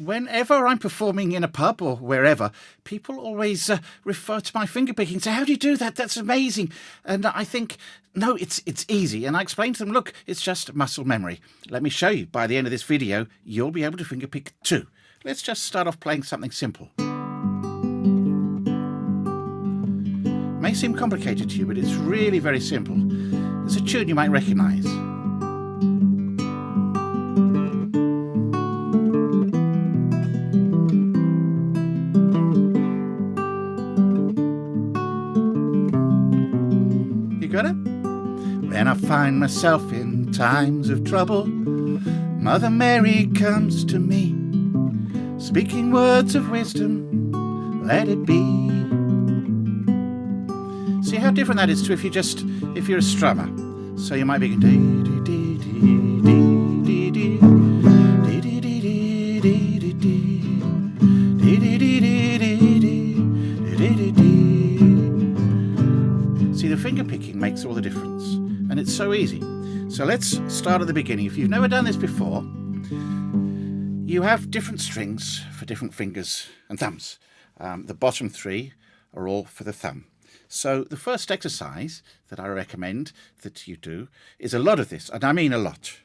Whenever I'm performing in a pub or wherever, people always refer to my fingerpicking and say, how do you do that? That's amazing. And I think, no, it's easy. And I explain to them, look, it's just muscle memory. Let me show you. By the end of this video, you'll be able to fingerpick too. Let's just start off playing something simple. May seem complicated to you, but it's really very simple. It's a tune you might recognize. Got it? When I find myself in times of trouble, Mother Mary comes to me, speaking words of wisdom, let it be. See how different that is to if you're a strummer. So you might be going dee dee dee dee dee dee dee dee dee dee dee. See, the finger picking makes all the difference, and it's so easy. So let's start at the beginning. If you've never done this before, you have different strings for different fingers and thumbs. The bottom three are all for the thumb. So the first exercise that I recommend that you do is a lot of this, and I mean a lot.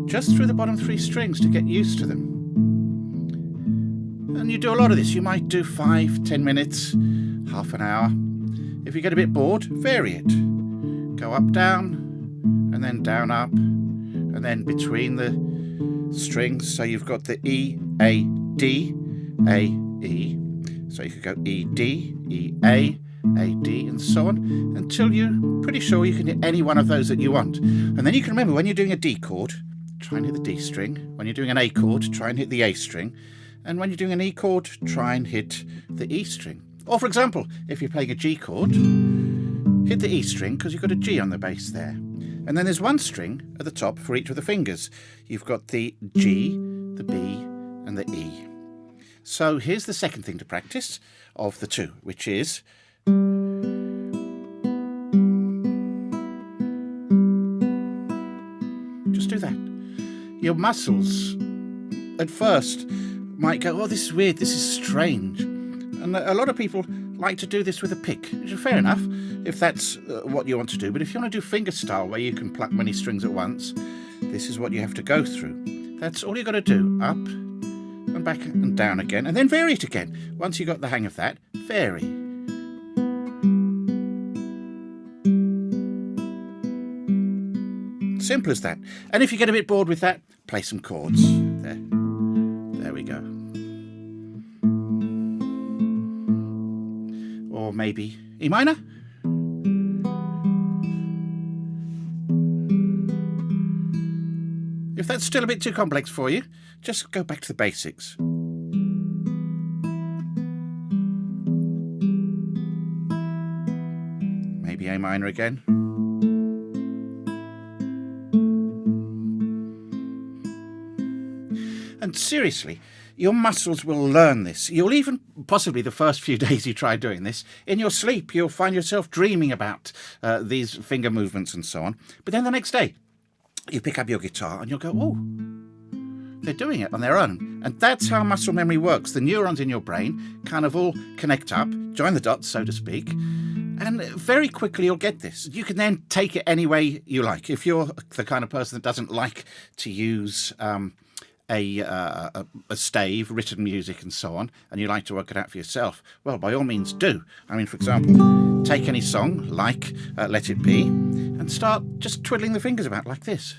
Just through the bottom three strings to get used to them. And you do a lot of this. You might do 5-10 minutes, half an hour. If you get a bit bored, vary it. Go up, down, and then down, up, and then between the strings. So you've got the E, A, D, A, E. So you could go E, D, E, A, D, and so on, until you're pretty sure you can hit any one of those that you want. And then you can remember when you're doing a D chord, try and hit the D string. When you're doing an A chord, try and hit the A string. And when you're doing an E chord, try and hit the E string. Or for example, if you're playing a G chord, hit the E string because you've got a G on the bass there. And then there's one string at the top for each of the fingers. You've got the G, the B, and the E. So here's the second thing to practice of the two, which is just do that. Your muscles at first might go, oh, this is weird, this is strange. And a lot of people like to do this with a pick, which is fair enough if that's what you want to do. But if you want to do fingerstyle, where you can pluck many strings at once, this is what you have to go through. That's all you've got to do, up and back and down again, and then vary it again. Once you've got the hang of that, vary. Simple as that. And if you get a bit bored with that, play some chords. There we go. Or maybe E minor. If that's still a bit too complex for you, just go back to the basics. Maybe A minor again. And seriously, your muscles will learn this. You'll even, possibly the first few days you try doing this, in your sleep you'll find yourself dreaming about these finger movements and so on. But then the next day, you pick up your guitar and you'll go, oh, they're doing it on their own. And that's how muscle memory works. The neurons in your brain kind of all connect up, join the dots, so to speak, and very quickly you'll get this. You can then take it any way you like. If you're the kind of person that doesn't like to use a stave, written music and so on, and you like to work it out for yourself, well, by all means do. I mean, for example, take any song like Let It Be and start just twiddling the fingers about like this.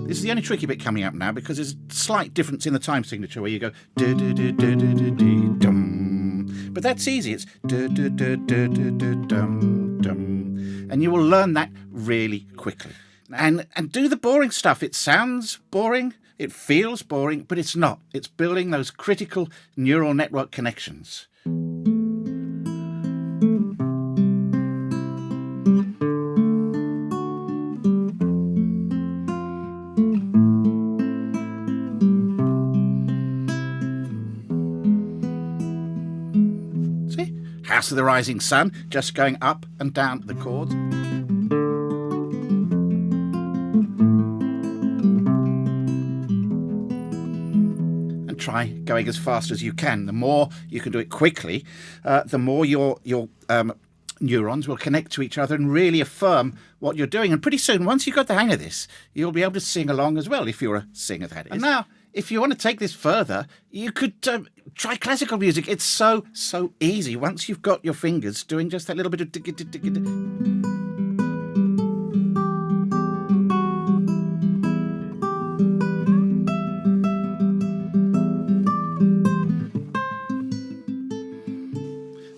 This is the only tricky bit coming up now because there's a slight difference in the time signature where you go do do do do do do do dum. But that's easy. It's do do do do do do dum dum, and you will learn that really quickly. And do the boring stuff. It sounds boring, it feels boring, but it's not. It's building those critical neural network connections. House of the Rising Sun, just going up and down the chords. And try going as fast as you can. The more you can do it quickly, the more your neurons will connect to each other and really affirm what you're doing. And pretty soon, once you've got the hang of this, you'll be able to sing along as well, if you're a singer, that is. And now, if you want to take this further, you could try classical music. It's so easy once you've got your fingers doing just that little bit of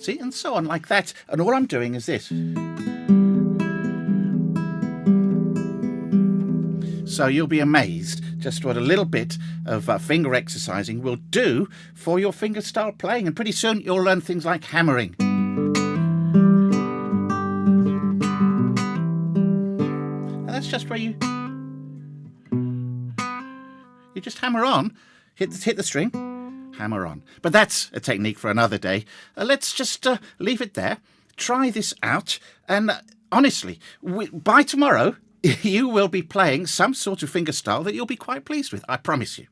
see, and so on, like that. And all I'm doing is this. So you'll be amazed just what a little bit of finger exercising will do for your fingerstyle playing. And pretty soon you'll learn things like hammering. And that's just where you just hammer on, hit the string, hammer on. But that's a technique for another day. Let's just leave it there. Try this out. And honestly, by tomorrow, you will be playing some sort of fingerstyle that you'll be quite pleased with, I promise you.